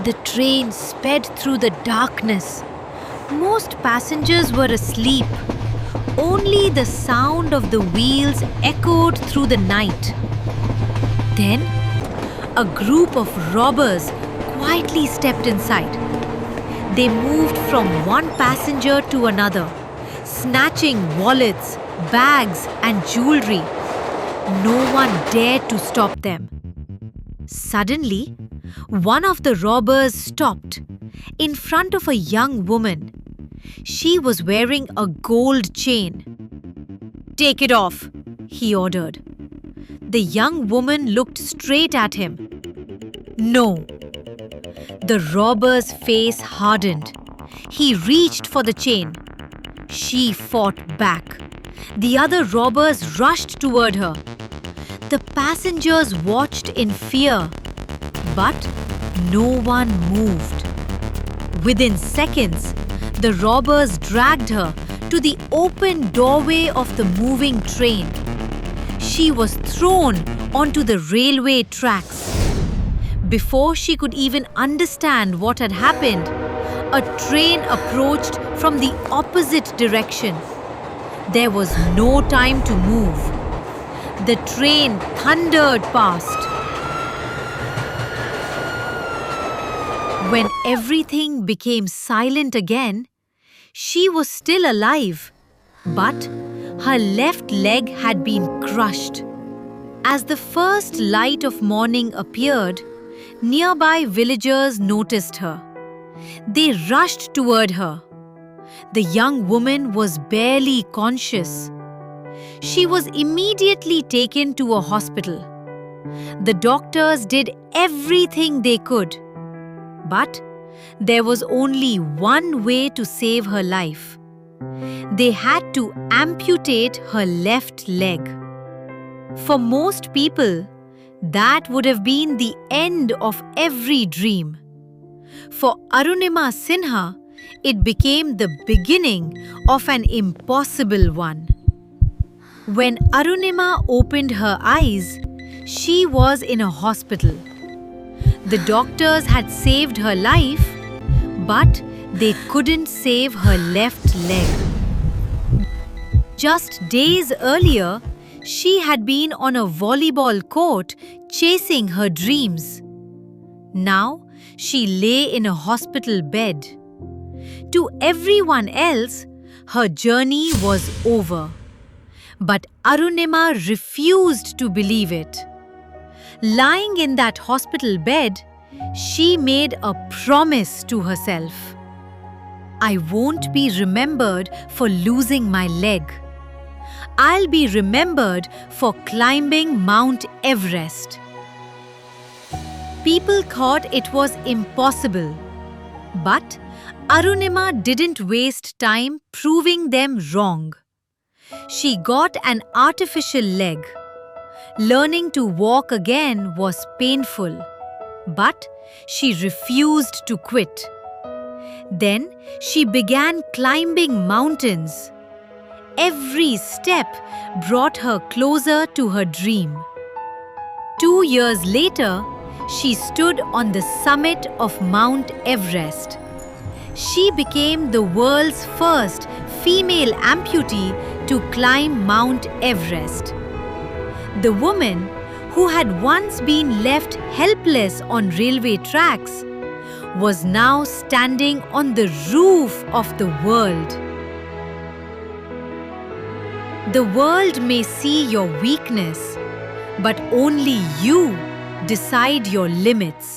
The train sped through the darkness. Most passengers were asleep. Only the sound of the wheels echoed through the night. Then, a group of robbers quietly stepped inside. They moved from one passenger to another, snatching wallets, bags, and jewelry. No one dared to stop them. Suddenly, one of the robbers stopped in front of a young woman. She was wearing a gold chain. "Take it off," he ordered. The young woman looked straight at him. "No." The robber's face hardened. He reached for the chain. She fought back. The other robbers rushed toward her. The passengers watched in fear, but no one moved. Within seconds, the robbers dragged her to the open doorway of the moving train. She was thrown onto the railway tracks. Before she could even understand what had happened, a train approached from the opposite direction. There was no time to move. The train thundered past. When everything became silent again, she was still alive, but her left leg had been crushed. As the first light of morning appeared, nearby villagers noticed her. They rushed toward her. The young woman was barely conscious. She was immediately taken to a hospital. The doctors did everything they could. But there was only one way to save her life. They had to amputate her left leg. For most people, that would have been the end of every dream. For Arunima Sinha, it became the beginning of an impossible one. When Arunima opened her eyes, she was in a hospital. The doctors had saved her life, but they couldn't save her left leg. Just days earlier, she had been on a volleyball court chasing her dreams. Now, she lay in a hospital bed. To everyone else, her journey was over. But Arunima refused to believe it. Lying in that hospital bed, she made a promise to herself. "I won't be remembered for losing my leg. I'll be remembered for climbing Mount Everest." People thought it was impossible. But Arunima didn't waste time proving them wrong. She got an artificial leg. Learning to walk again was painful, but she refused to quit. Then she began climbing mountains. Every step brought her closer to her dream. 2 years later, she stood on the summit of Mount Everest. She became the world's first female amputee to climb Mount Everest. The woman, who had once been left helpless on railway tracks, was now standing on the roof of the world. The world may see your weakness, but only you decide your limits.